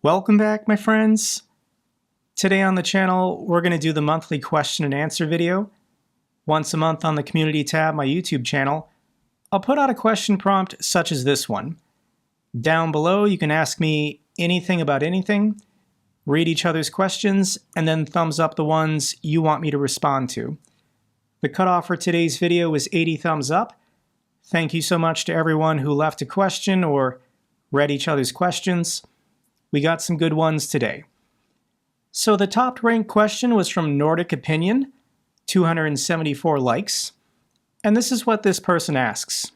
Welcome back, my friends. Today on the channel, we're going to do the monthly question and answer video. Once a month on the community tab, my YouTube channel, I'll put out a question prompt such as this one. Down below, you can ask me anything about anything, read each other's questions, and then thumbs up the ones you want me to respond to. The cutoff for today's video was 80 thumbs up. Thank you so much to everyone who left a question or read each other's questions. We got some good ones today. So the top ranked question was from Nordic Opinion, 274 likes. And this is what this person asks.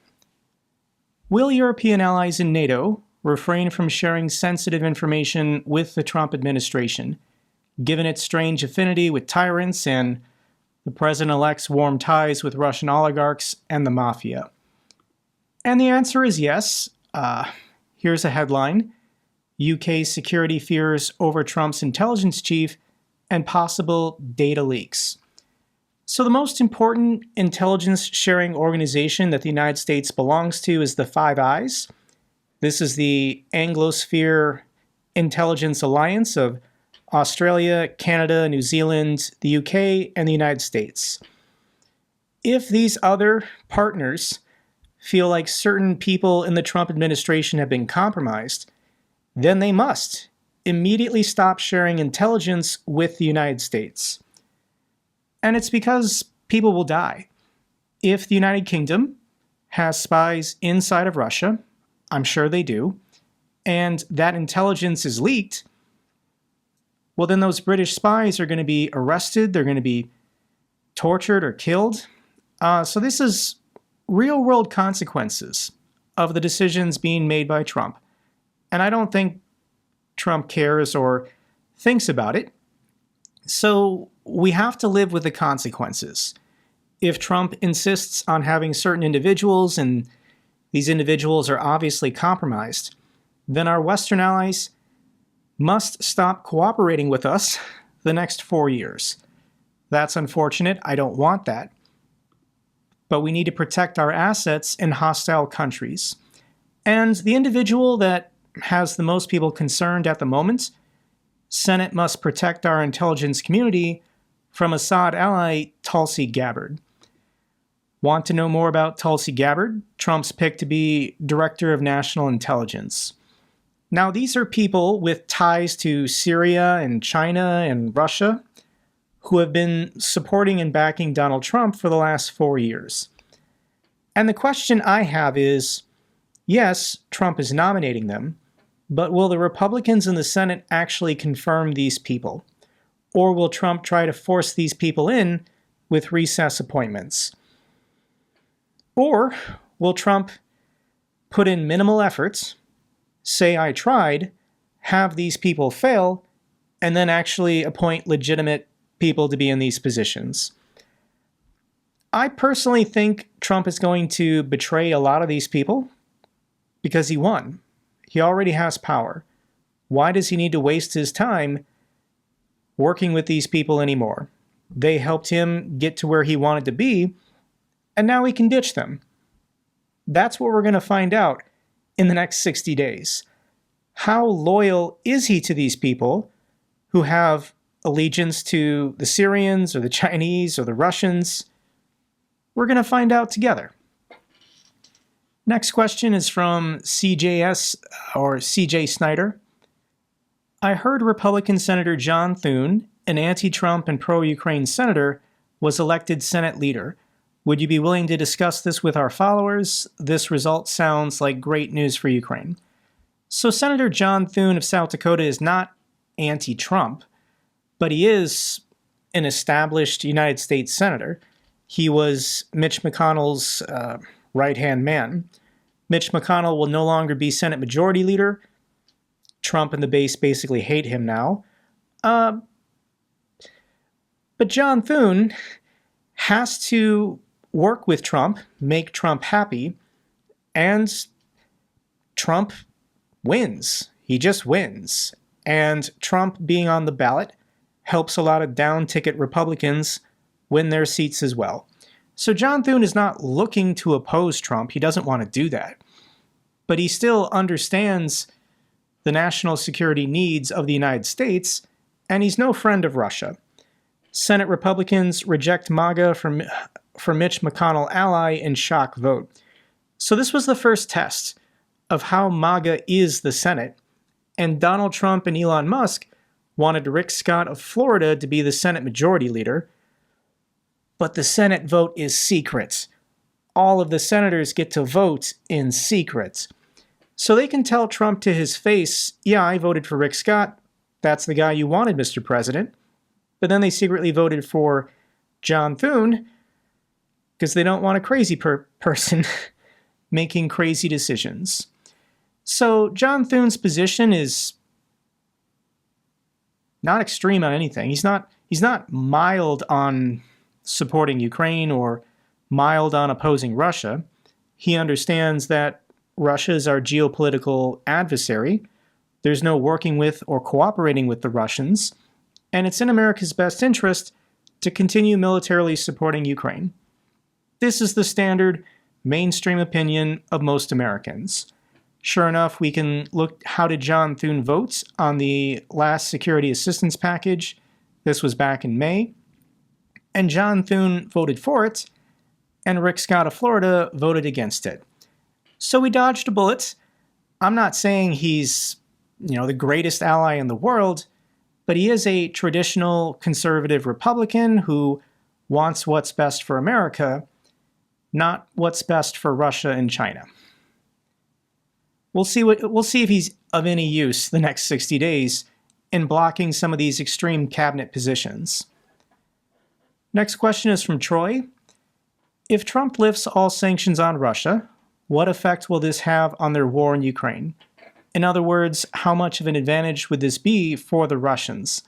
Will European allies in NATO refrain from sharing sensitive information with the Trump administration, given its strange affinity with tyrants and the president-elect's warm ties with Russian oligarchs and the mafia? And the answer is yes. Here's a headline. UK security fears over Trump's intelligence chief and possible data leaks. So the most important intelligence sharing organization that the United States belongs to is the Five Eyes. This is the Anglosphere Intelligence Alliance of Australia, Canada, New Zealand, the UK, and the United States. If these other partners feel like certain people in the Trump administration have been compromised, then they must immediately stop sharing intelligence with the United States. And it's because people will die. If the United Kingdom has spies inside of Russia, I'm sure they do, and that intelligence is leaked, well then those British spies are going to be arrested, they're going to be tortured or killed. So this is real-world consequences of the decisions being made by Trump. And I don't think Trump cares or thinks about it. So we have to live with the consequences. If Trump insists on having certain individuals and these individuals are obviously compromised, then our Western allies must stop cooperating with us the next 4 years. That's unfortunate. I don't want that. But we need to protect our assets in hostile countries. And the individual that has the most people concerned at the moment, Senate must protect our intelligence community from Assad ally Tulsi Gabbard. Want to know more about Tulsi Gabbard, Trump's pick to be Director of National Intelligence? Now, these are people with ties to Syria and China and Russia who have been supporting and backing Donald Trump for the last 4 years. And the question I have is, yes, Trump is nominating them, but will the Republicans in the Senate actually confirm these people? Or will Trump try to force these people in with recess appointments? Or will Trump put in minimal efforts, say I tried, have these people fail, and then actually appoint legitimate people to be in these positions? I personally think Trump is going to betray a lot of these people because he won. He already has power. Why does he need to waste his time working with these people anymore? They helped him get to where he wanted to be, and now he can ditch them. That's what we're going to find out in the next 60 days. How loyal is he to these people who have allegiance to the Syrians or the Chinese or the Russians? We're going to find out together. Next question is from CJS or CJ Snyder. I heard Republican Senator John Thune, an anti-Trump and pro-Ukraine senator, was elected Senate leader. Would you be willing to discuss this with our followers? This result sounds like great news for Ukraine. So Senator John Thune of South Dakota is not anti-Trump, but he is an established United States senator. He was Mitch McConnell's right-hand man. Mitch McConnell will no longer be Senate Majority Leader. Trump and the base basically hate him now. But John Thune has to work with Trump, make Trump happy, and Trump wins. He just wins. And Trump being on the ballot helps a lot of down-ticket Republicans win their seats as well. So John Thune is not looking to oppose Trump. He doesn't want to do that. But he still understands the national security needs of the United States, and he's no friend of Russia. Senate Republicans reject MAGA for Mitch McConnell ally in shock vote. So this was the first test of how MAGA is the Senate, and Donald Trump and Elon Musk wanted Rick Scott of Florida to be the Senate Majority Leader, but the Senate vote is secret. All of the senators get to vote in secret. So they can tell Trump to his face, yeah, I voted for Rick Scott. That's the guy you wanted, Mr. President. But then they secretly voted for John Thune because they don't want a crazy person making crazy decisions. So John Thune's position is not extreme on anything. He's not mild on supporting Ukraine or mild on opposing Russia. He understands that Russia is our geopolitical adversary. There's no working with or cooperating with the Russians, and it's in America's best interest to continue militarily supporting Ukraine. This is the standard mainstream opinion of most Americans. Sure enough, we can look how did John Thune vote on the last security assistance package. This was back in May. And John Thune voted for it, and Rick Scott of Florida voted against it. So we dodged a bullet. I'm not saying he's, the greatest ally in the world, but he is a traditional conservative Republican who wants what's best for America, not what's best for Russia and China. We'll see if he's of any use the next 60 days in blocking some of these extreme cabinet positions. Next question is from Troy. If Trump lifts all sanctions on Russia, what effect will this have on their war in Ukraine? In other words, how much of an advantage would this be for the Russians?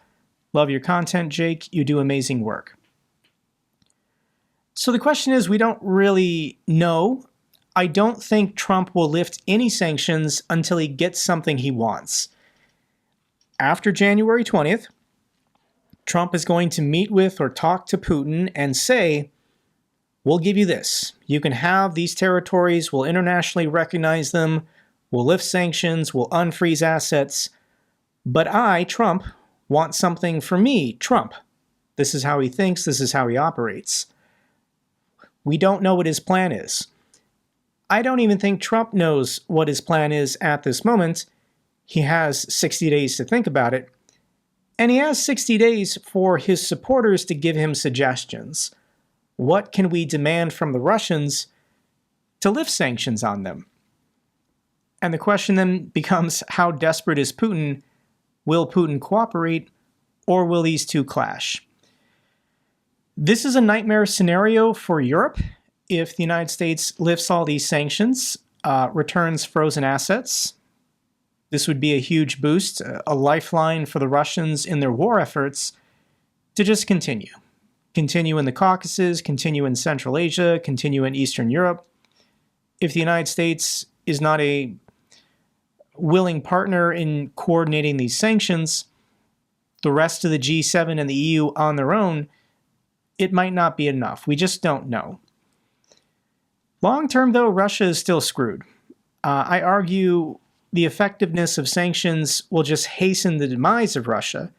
Love your content, Jake. You do amazing work. So the question is, we don't really know. I don't think Trump will lift any sanctions until he gets something he wants. After January 20th, Trump is going to meet with or talk to Putin and say, we'll give you this. You can have these territories. We'll internationally recognize them. We'll lift sanctions. We'll unfreeze assets. But I, Trump, want something for me, Trump. This is how he thinks. This is how he operates. We don't know what his plan is. I don't even think Trump knows what his plan is at this moment. He has 60 days to think about it. And he has 60 days for his supporters to give him suggestions. What can we demand from the Russians to lift sanctions on them? And the question then becomes, how desperate is Putin? Will Putin cooperate, or will these two clash? This is a nightmare scenario for Europe if the United States lifts all these sanctions, returns frozen assets. This would be a huge boost, a lifeline for the Russians in their war efforts to just continue. Continue in the Caucasus, continue in Central Asia, continue in Eastern Europe. If the United States is not a willing partner in coordinating these sanctions, the rest of the G7 and the EU on their own, it might not be enough. We just don't know. Long term, though, Russia is still screwed. I argue the effectiveness of sanctions will just hasten the demise of Russia.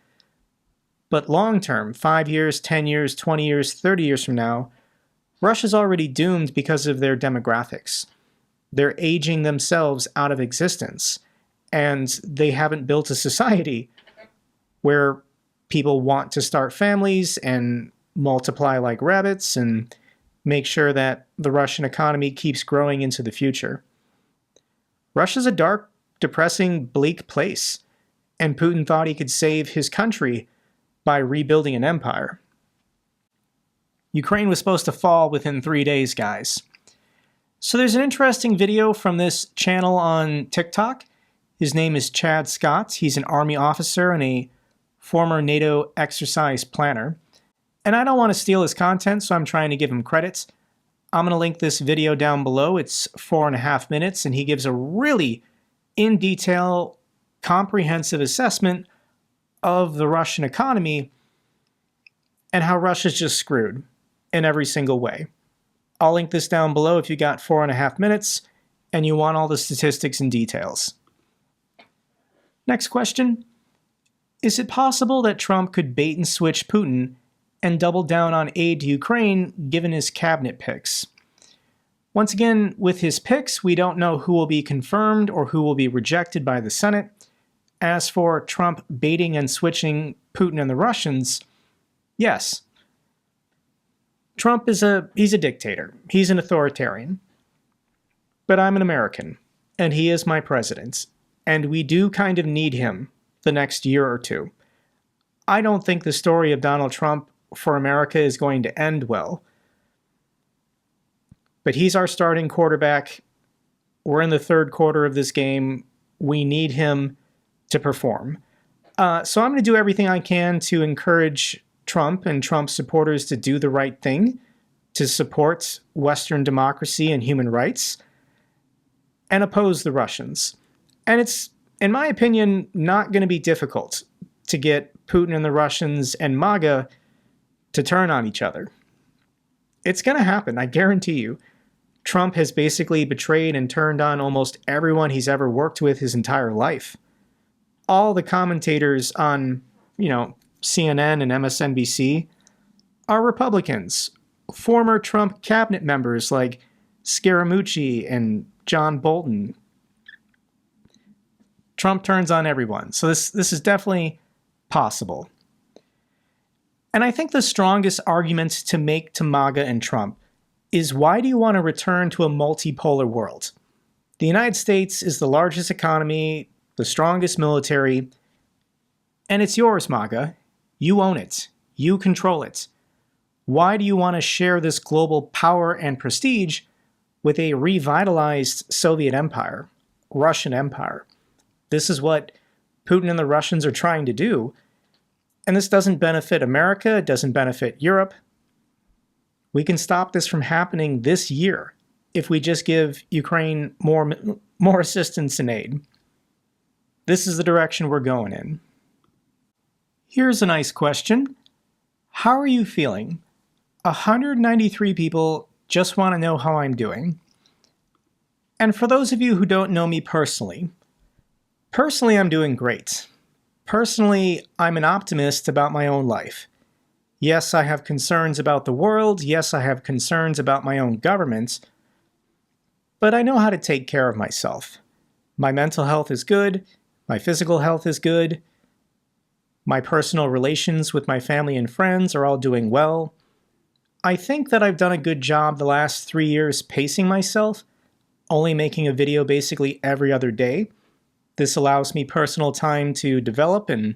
But long term, 5 years, 10 years, 20 years, 30 years from now, Russia's already doomed because of their demographics. They're aging themselves out of existence, and they haven't built a society where people want to start families and multiply like rabbits and make sure that the Russian economy keeps growing into the future. Russia's a dark, depressing, bleak place, and Putin thought he could save his country by rebuilding an empire. Ukraine was supposed to fall within 3 days, guys. So there's an interesting video from this channel on TikTok. His name is Chad Scott. He's an Army officer and a former NATO exercise planner. And I don't want to steal his content, so I'm trying to give him credit. I'm going to link this video down below. It's 4.5 minutes, and he gives a really in-detail, comprehensive assessment of the Russian economy and how Russia's just screwed in every single way. I'll link this down below if you got 4.5 minutes and you want all the statistics and details. Next question. Is it possible that Trump could bait and switch Putin and double down on aid to Ukraine given his cabinet picks? Once again, with his picks, we don't know who will be confirmed or who will be rejected by the Senate. As for Trump baiting and switching Putin and the Russians, yes. Trump is he's a dictator. He's an authoritarian. But I'm an American, and he is my president, and we do kind of need him the next year or two. I don't think the story of Donald Trump for America is going to end well. But he's our starting quarterback. We're in the third quarter of this game. We need him to perform. So I'm going to do everything I can to encourage Trump and Trump supporters to do the right thing, to support Western democracy and human rights, and oppose the Russians. And it's, in my opinion, not going to be difficult to get Putin and the Russians and MAGA to turn on each other. It's going to happen, I guarantee you. Trump has basically betrayed and turned on almost everyone he's ever worked with his entire life. All the commentators on, CNN and MSNBC are Republicans, former Trump cabinet members like Scaramucci and John Bolton. Trump turns on everyone, so this is definitely possible. And I think the strongest argument to make to MAGA and Trump is, why do you want to return to a multipolar world? The United States is the largest economy, the strongest military, and it's yours, MAGA. You own it. You control it. Why do you want to share this global power and prestige with a revitalized Soviet empire, Russian empire? This is what Putin and the Russians are trying to do. And this doesn't benefit America. It doesn't benefit Europe. We can stop this from happening this year if we just give Ukraine more assistance and aid. This is the direction we're going in. Here's a nice question. How are you feeling? 193 people just want to know how I'm doing. And for those of you who don't know me personally, I'm doing great. Personally, I'm an optimist about my own life. Yes, I have concerns about the world. Yes, I have concerns about my own government. But I know how to take care of myself. My mental health is good. My physical health is good. My personal relations with my family and friends are all doing well. I think that I've done a good job the last 3 years pacing myself, only making a video basically every other day. This allows me personal time to develop and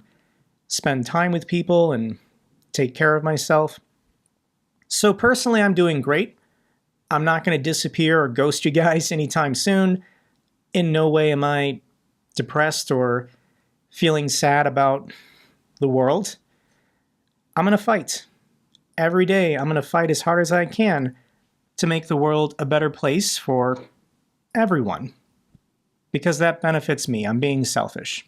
spend time with people and take care of myself. So personally, I'm doing great. I'm not going to disappear or ghost you guys anytime soon. In no way am I depressed or feeling sad about the world. I'm going to fight. Every day, I'm going to fight as hard as I can to make the world a better place for everyone. Because that benefits me. I'm being selfish.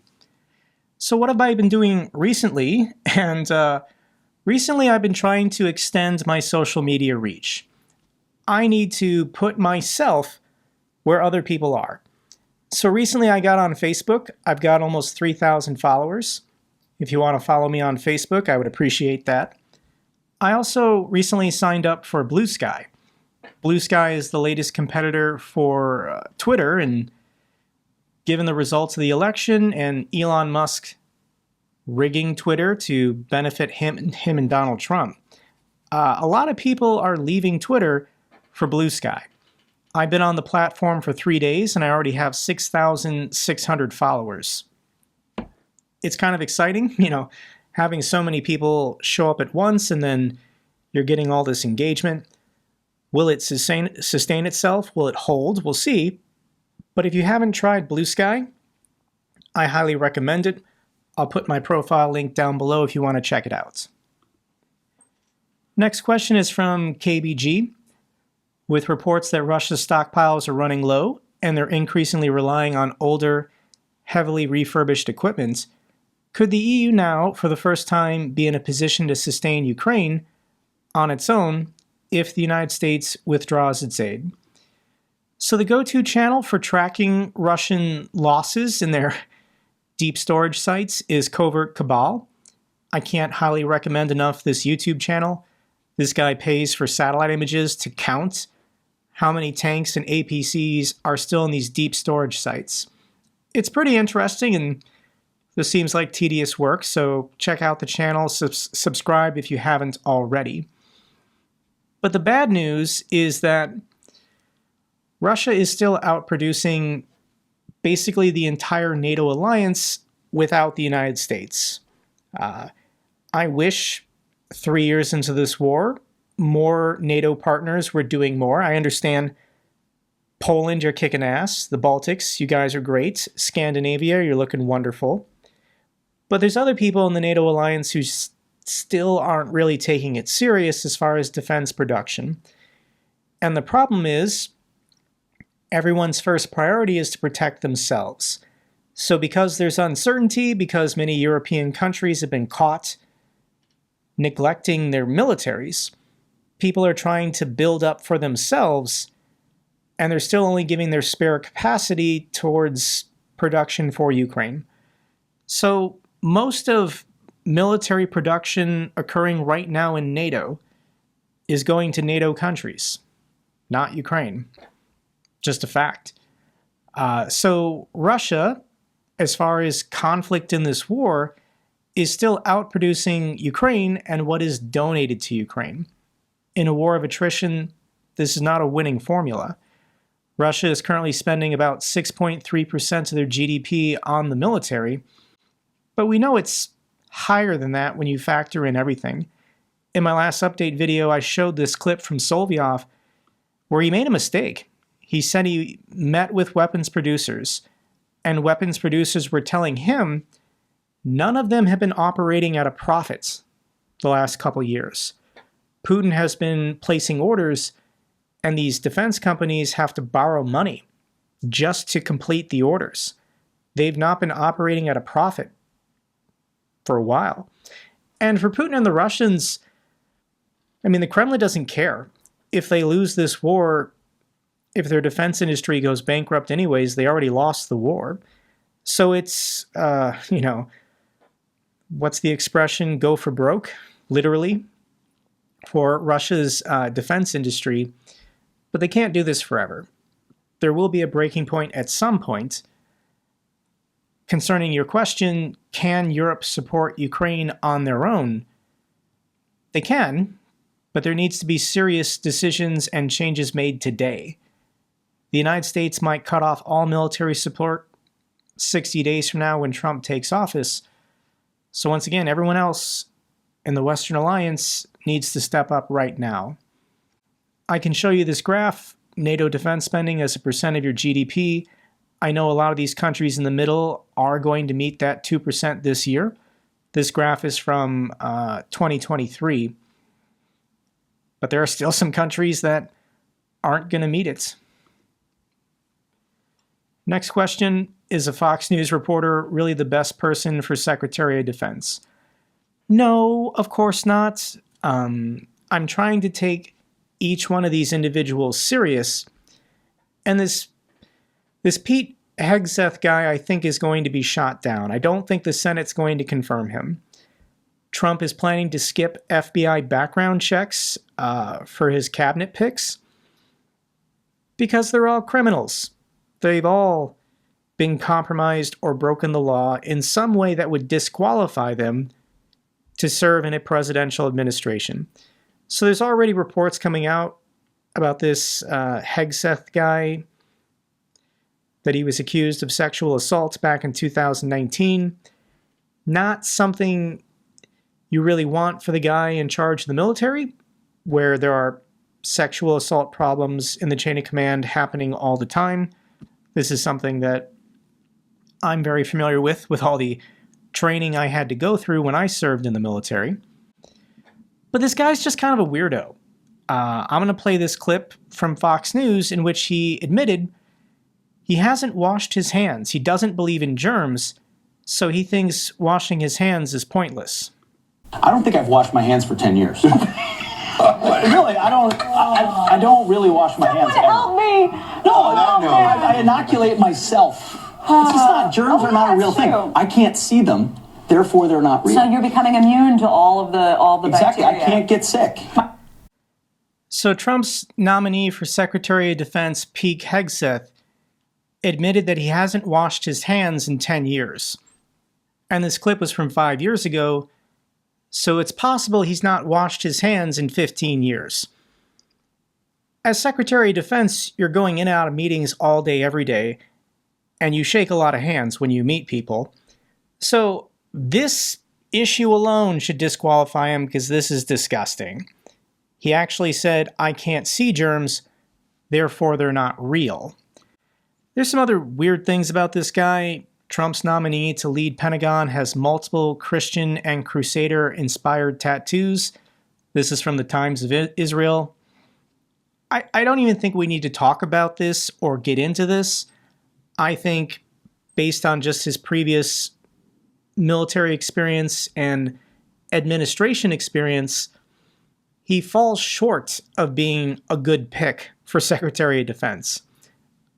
So what have I been doing recently? And recently I've been trying to extend my social media reach. I need to put myself where other people are. So recently I got on Facebook. I've got almost 3,000 followers. If you want to follow me on Facebook, I would appreciate that. I also recently signed up for Blue Sky. Blue Sky is the latest competitor for Twitter, and given the results of the election and Elon Musk rigging Twitter to benefit him and Donald Trump, a lot of people are leaving Twitter for Blue Sky. I've been on the platform for 3 days, and I already have 6,600 followers. It's kind of exciting, having so many people show up at once, and then you're getting all this engagement. Will it sustain itself? Will it hold? We'll see. But if you haven't tried Blue Sky, I highly recommend it. I'll put my profile link down below if you want to check it out. Next question is from KBG. With reports that Russia's stockpiles are running low and they're increasingly relying on older, heavily refurbished equipment, could the EU now, for the first time, be in a position to sustain Ukraine on its own if the United States withdraws its aid? So the go-to channel for tracking Russian losses in their deep storage sites is Covert Cabal. I can't highly recommend enough this YouTube channel. This guy pays for satellite images to count how many tanks and APCs are still in these deep storage sites. It's pretty interesting, and this seems like tedious work, so check out the channel, subscribe if you haven't already. But the bad news is that Russia is still outproducing basically the entire NATO alliance without the United States. I wish 3 years into this war, more NATO partners were doing more. I understand Poland, you're kicking ass. The Baltics, you guys are great. Scandinavia, you're looking wonderful. But there's other people in the NATO alliance who still aren't really taking it serious as far as defense production. And the problem is, everyone's first priority is to protect themselves. So because there's uncertainty, because many European countries have been caught neglecting their militaries, people are trying to build up for themselves, and they're still only giving their spare capacity towards production for Ukraine. So most of military production occurring right now in NATO is going to NATO countries, not Ukraine. Just a fact. So Russia, as far as conflict in this war, is still outproducing Ukraine and what is donated to Ukraine. In a war of attrition, this is not a winning formula. Russia is currently spending about 6.3% of their GDP on the military, but we know it's higher than that when you factor in everything. In my last update video, I showed this clip from Solyov where he made a mistake. He said he met with weapons producers, and weapons producers were telling him none of them have been operating at a profit the last couple years. Putin has been placing orders, and these defense companies have to borrow money just to complete the orders. They've not been operating at a profit for a while. And for Putin and the Russians, I mean, the Kremlin doesn't care. If they lose this war, if their defense industry goes bankrupt anyways, they already lost the war. So it's, what's the expression? Go for broke, literally, for Russia's defense industry. But they can't do this forever. There will be a breaking point at some point. Concerning your question, can Europe support Ukraine on their own? They can, but there needs to be serious decisions and changes made today. The United States might cut off all military support 60 days from now when Trump takes office. So once again, everyone else in the Western Alliance needs to step up right now. I can show you this graph, NATO defense spending as a percent of your GDP. I know a lot of these countries in the middle are going to meet that 2% this year. This graph is from 2023. But there are still some countries that aren't going to meet it. Next question, is a Fox News reporter really the best person for Secretary of Defense? No, of course not. I'm trying to take each one of these individuals serious. And this Pete Hegseth guy, I think, is going to be shot down. I don't think the Senate's going to confirm him. Trump is planning to skip FBI background checks for his cabinet picks because they're all criminals. They've all been compromised or broken the law in some way that would disqualify them to serve in a presidential administration. So there's already reports coming out about this Hegseth guy, that he was accused of sexual assault back in 2019. Not something you really want for the guy in charge of the military, where there are sexual assault problems in the chain of command happening all the time. This is something that I'm very familiar with all the training I had to go through when I served in the military. But this guy's just kind of a weirdo. I'm going to play this clip from Fox News in which he admitted he hasn't washed his hands. He doesn't believe in germs, so he thinks washing his hands is pointless. I don't think I've washed my hands for 10 years. Really, I don't really wash my hands ever. Help me! No, I inoculate myself It's just not. Germs are not a real thing. I can't see them, therefore they're not real. So you're becoming immune to all the exactly. bacteria. I can't get sick. So Trump's nominee for Secretary of Defense, Pete Hegseth, admitted that he hasn't washed his hands in 10 years. And this clip was from 5 years ago, so it's possible he's not washed his hands in 15 years. As Secretary of Defense, you're going in and out of meetings all day, every day, and you shake a lot of hands when you meet people. So this issue alone should disqualify him because this is disgusting. He actually said, I can't see germs, therefore they're not real. There's some other weird things about this guy. Trump's nominee to lead Pentagon has multiple Christian and Crusader-inspired tattoos. This is from the Times of Israel. I don't even think we need to talk about this or get into this. I think, based on just his previous military experience and administration experience, he falls short of being a good pick for Secretary of Defense.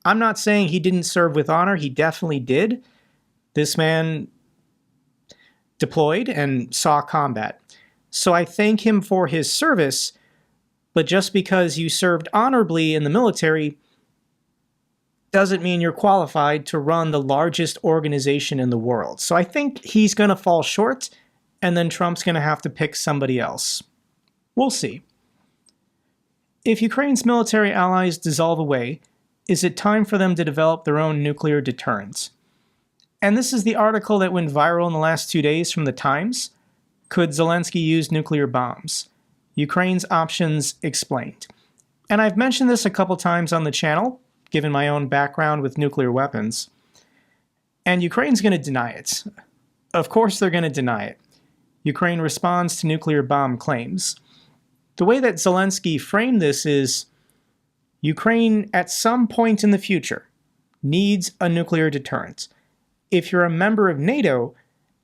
I'm not saying he didn't serve with honor. He definitely did. This man deployed and saw combat. So I thank him for his service, but just because you served honorably in the military doesn't mean you're qualified to run the largest organization in the world. So I think he's going to fall short, and then Trump's going to have to pick somebody else. We'll see. If Ukraine's military allies dissolve away, is it time for them to develop their own nuclear deterrence? And this is the article that went viral in the last 2 days from the Times. Could Zelensky use nuclear bombs? Ukraine's options explained. And I've mentioned this a couple times on the channel, given my own background with nuclear weapons. And Ukraine's going to deny it. Of course they're going to deny it. Ukraine responds to nuclear bomb claims. The way that Zelensky framed this is, Ukraine at some point in the future needs a nuclear deterrent. If you're a member of NATO,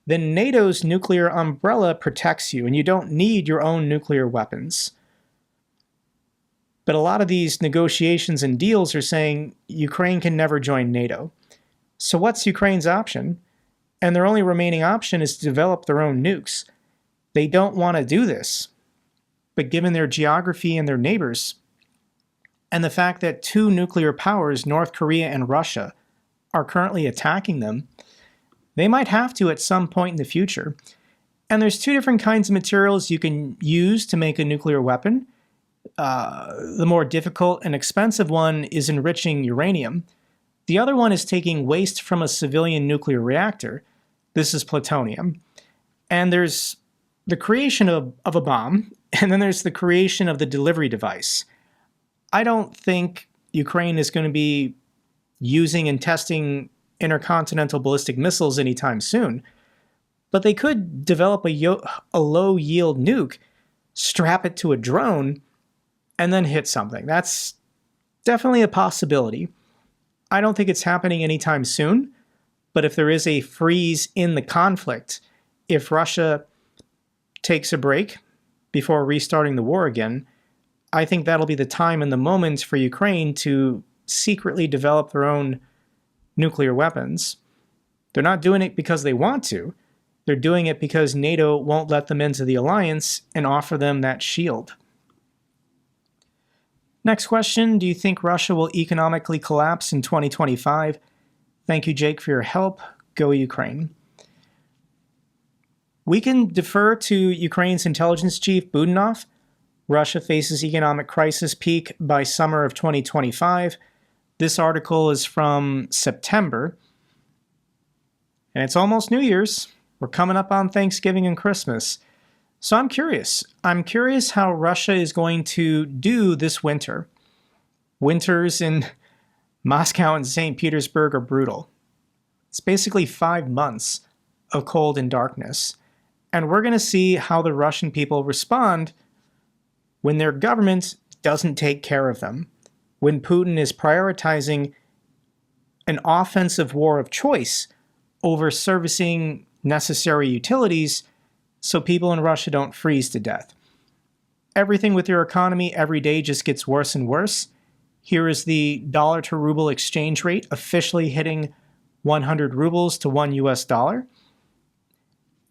then NATO's nuclear umbrella protects you, and you don't need your own nuclear weapons. But a lot of these negotiations and deals are saying Ukraine can never join NATO. So what's Ukraine's option? And their only remaining option is to develop their own nukes. They don't want to do this. But given their geography and their neighbors, and the fact that two nuclear powers, North Korea and Russia, are currently attacking them, they might have to at some point in the future. And there's two different kinds of materials you can use to make a nuclear weapon. The more difficult and expensive one is enriching uranium. The other one is taking waste from a civilian nuclear reactor. This is plutonium. And there's the creation of a bomb, and then there's the creation of the delivery device. I don't think Ukraine is going to be using and testing intercontinental ballistic missiles anytime soon, but they could develop a low-yield nuke, strap it to a drone, and then hit something. That's definitely a possibility. I don't think it's happening anytime soon, but if there is a freeze in the conflict, if Russia takes a break before restarting the war again, I think that'll be the time and the moment for Ukraine to secretly develop their own nuclear weapons. They're not doing it because they want to. They're doing it because NATO won't let them into the alliance and offer them that shield. Next question, do you think Russia will economically collapse in 2025? Thank you, Jake, for your help. Go Ukraine. We can defer to Ukraine's intelligence chief, Budanov. Russia faces economic crisis peak by summer of 2025. This article is from September. And it's almost New Year's. We're coming up on Thanksgiving and Christmas. So I'm curious. I'm curious how Russia is going to do this winter. Winters in Moscow and St. Petersburg are brutal. It's basically 5 months of cold and darkness. And we're going to see how the Russian people respond when their government doesn't take care of them. When Putin is prioritizing an offensive war of choice over servicing necessary utilities so people in Russia don't freeze to death. Everything with your economy every day just gets worse and worse. Here is the dollar to ruble exchange rate officially hitting 100 rubles to $1.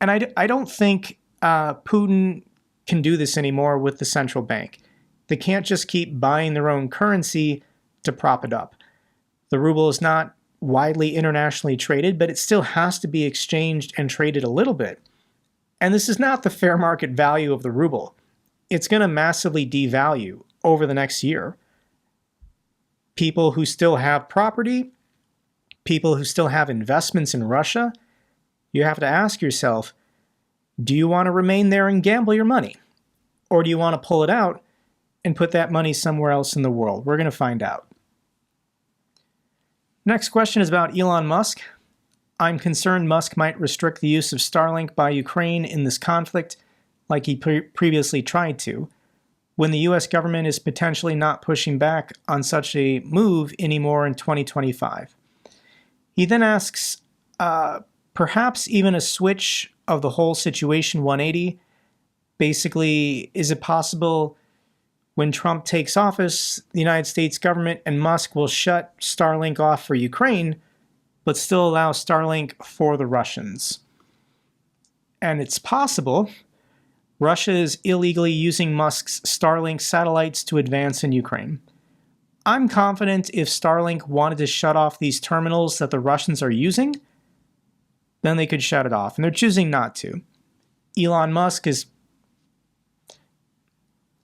And I don't think Putin can do this anymore with the central bank. They can't just keep buying their own currency to prop it up. The ruble is not widely internationally traded, but it still has to be exchanged and traded a little bit. And this is not the fair market value of the ruble. It's going to massively devalue over the next year. People who still have property, people who still have investments in Russia, you have to ask yourself, do you want to remain there and gamble your money? Or do you want to pull it out and put that money somewhere else in the world? We're going to find out. Next question is about Elon Musk. I'm concerned Musk might restrict the use of Starlink by Ukraine in this conflict, like he previously tried to, when the US government is potentially not pushing back on such a move anymore in 2025. He then asks, perhaps even a switch of the whole situation 180. Basically, is it possible when Trump takes office, the United States government and Musk will shut Starlink off for Ukraine, but still allow Starlink for the Russians? And it's possible. Russia is illegally using Musk's Starlink satellites to advance in Ukraine. I'm confident if Starlink wanted to shut off these terminals that the Russians are using, then they could shut it off, and they're choosing not to. Elon Musk is,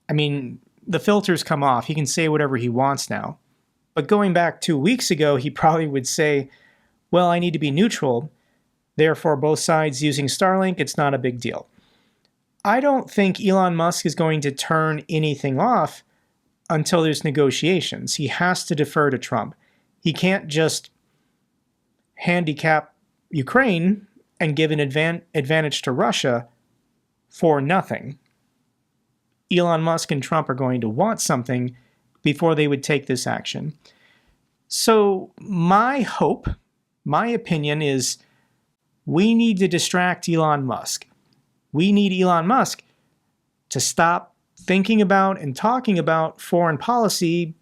the filters come off. He can say whatever he wants now. But going back 2 weeks ago, he probably would say, well, I need to be neutral. Therefore, both sides using Starlink, it's not a big deal. I don't think Elon Musk is going to turn anything off until there's negotiations. He has to defer to Trump. He can't just handicap Ukraine and give an advantage to Russia for nothing. Elon Musk and Trump are going to want something before they would take this action. So my hope, my opinion is we need to distract Elon Musk. We need Elon Musk to stop thinking about and talking about foreign policy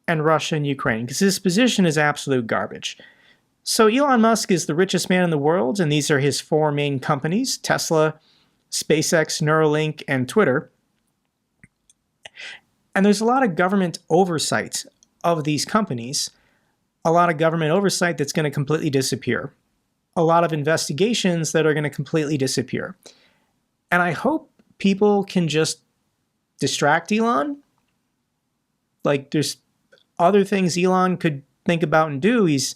and Russia and Ukraine, because his position is absolute garbage. So Elon Musk is the richest man in the world, and these are his four main companies: Tesla, SpaceX, Neuralink, and Twitter. And there's a lot of government oversight of these companies, a lot of government oversight that's going to completely disappear, a lot of investigations that are going to completely disappear. And I hope people can just distract Elon. Like, there's other things Elon could think about and do. He's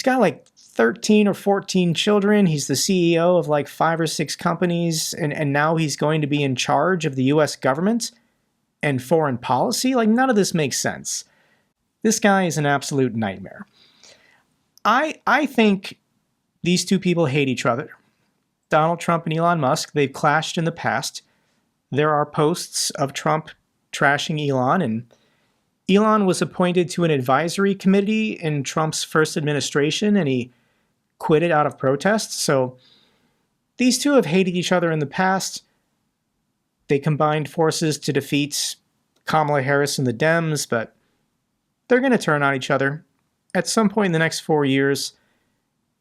got like 13 or 14 children. He's the CEO of like 5 or 6 companies. And now he's going to be in charge of the US government and foreign policy. Like, none of this makes sense. This guy is an absolute nightmare. I think these two people hate each other. Donald Trump and Elon Musk, they've clashed in the past. There are posts of Trump trashing Elon, and Elon was appointed to an advisory committee in Trump's first administration, and he quit it out of protest. So these two have hated each other in the past. They combined forces to defeat Kamala Harris and the Dems, but they're going to turn on each other. At some point in the next 4 years,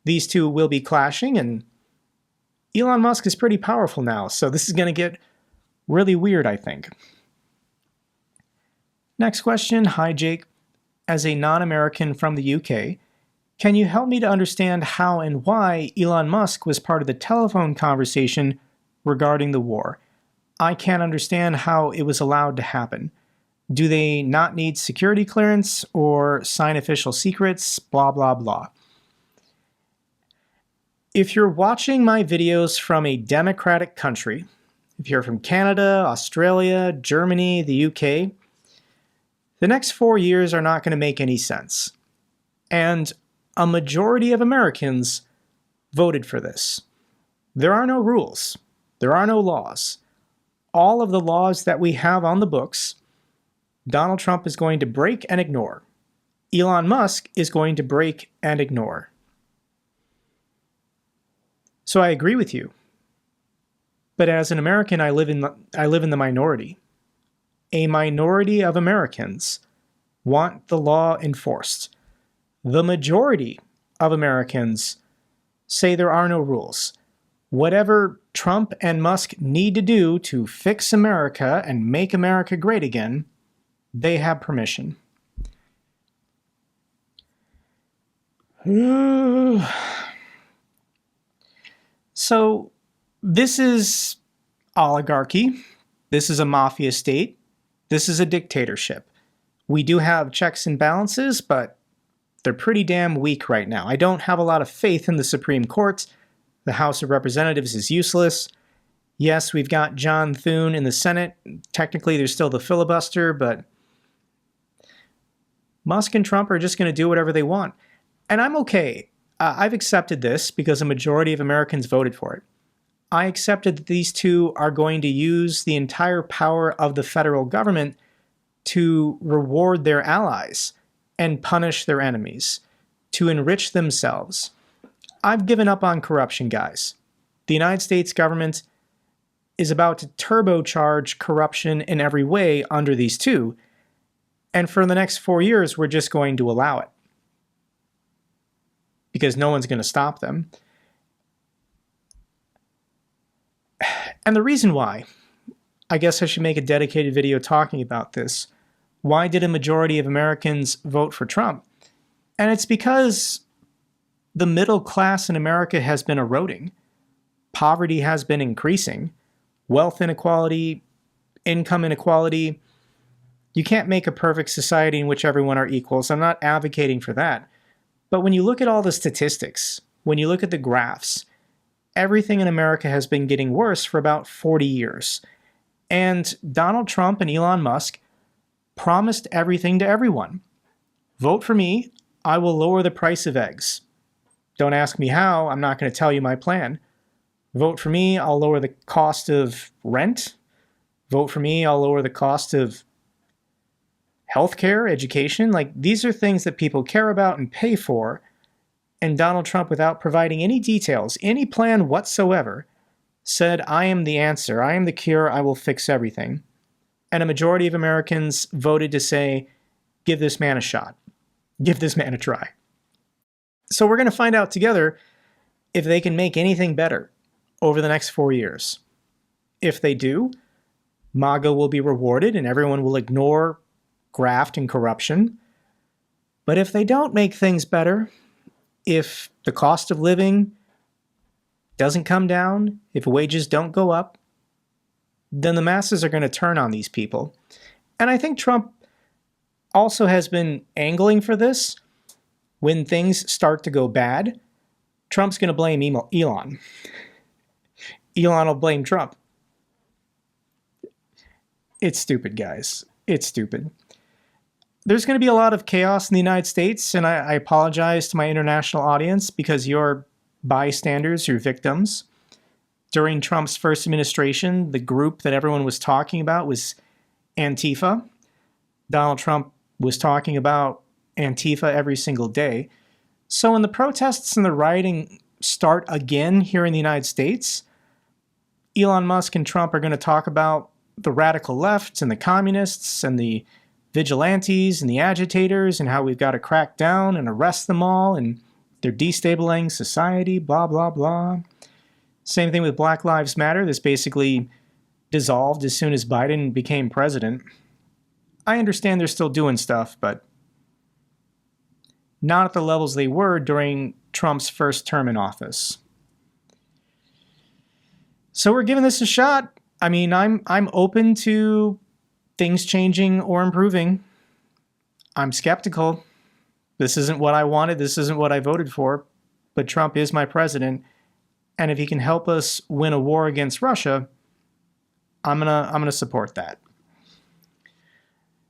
these two will be clashing, and Elon Musk is pretty powerful now, so this is going to get really weird, I think. Next question. Hi, Jake. As a non-American from the UK, can you help me to understand how and why Elon Musk was part of the telephone conversation regarding the war? I can't understand how it was allowed to happen. Do they not need security clearance or sign official secrets? Blah, blah, blah. If you're watching my videos from a democratic country, if you're from Canada, Australia, Germany, the UK, the next 4 years are not going to make any sense. And a majority of Americans voted for this. There are no rules. There are no laws. All of the laws that we have on the books, Donald Trump is going to break and ignore. Elon Musk is going to break and ignore. So I agree with you. But as an American, I live in the minority. A minority of Americans want the law enforced. The majority of Americans say there are no rules. Whatever Trump and Musk need to do to fix America and make America great again, they have permission. So this is oligarchy. This is a mafia state. This is a dictatorship. We do have checks and balances, but they're pretty damn weak right now. I don't have a lot of faith in the Supreme Court. The House of Representatives is useless. Yes, we've got John Thune in the Senate. Technically, there's still the filibuster, but Musk and Trump are just going to do whatever they want. And I'm okay. I've accepted this because a majority of Americans voted for it. I accepted that these two are going to use the entire power of the federal government to reward their allies and punish their enemies, to enrich themselves. I've given up on corruption, guys. The United States government is about to turbocharge corruption in every way under these two, and for the next 4 years, we're just going to allow it. Because no one's going to stop them. And the reason why, I guess I should make a dedicated video talking about this. Why did a majority of Americans vote for Trump? And it's because the middle class in America has been eroding. Poverty has been increasing. Wealth inequality, income inequality. You can't make a perfect society in which everyone are equal, so I'm not advocating for that. But when you look at all the statistics, when you look at the graphs, everything in America has been getting worse for about 40 years. And Donald Trump and Elon Musk promised everything to everyone. Vote for me, I will lower the price of eggs. Don't ask me how, I'm not going to tell you my plan. Vote for me, I'll lower the cost of rent. Vote for me, I'll lower the cost of healthcare, education. Like, these are things that people care about and pay for. And Donald Trump, without providing any details, any plan whatsoever, said, I am the answer, I am the cure, I will fix everything. And a majority of Americans voted to say, give this man a shot. Give this man a try. So we're going to find out together if they can make anything better over the next 4 years. If they do, MAGA will be rewarded and everyone will ignore graft and corruption. But if they don't make things better, if the cost of living doesn't come down, if wages don't go up, then the masses are going to turn on these people. And I think Trump also has been angling for this. When things start to go bad, Trump's going to blame Elon. Elon will blame Trump. It's stupid, guys. It's stupid. There's going to be a lot of chaos in the United States, and I apologize to my international audience because you're bystanders, you're victims. During Trump's first administration, the group that everyone was talking about was Antifa. Donald Trump was talking about Antifa every single day. So when the protests and the rioting start again here in the United States, Elon Musk and Trump are going to talk about the radical left and the communists and the vigilantes and the agitators and how we've got to crack down and arrest them all and they're destabilizing society, blah, blah, blah. Same thing with Black Lives Matter. This basically dissolved as soon as Biden became president. I understand they're still doing stuff, but not at the levels they were during Trump's first term in office. So we're giving this a shot. I mean, I'm open to things changing or improving. I'm skeptical. This isn't what I wanted. This isn't what I voted for. But Trump is my president. And if he can help us win a war against Russia, I'm gonna support that.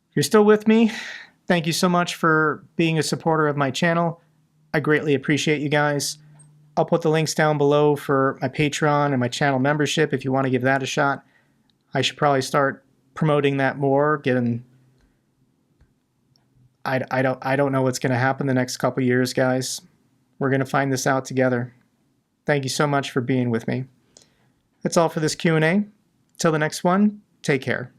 If you're still with me, thank you so much for being a supporter of my channel. I greatly appreciate you guys. I'll put the links down below for my Patreon and my channel membership if you want to give that a shot. I should probably start promoting that more, given I don't know what's going to happen the next couple years, guys. We're going to find this out together. Thank you so much for being with me. That's all for this Q&A. Till the next one, take care.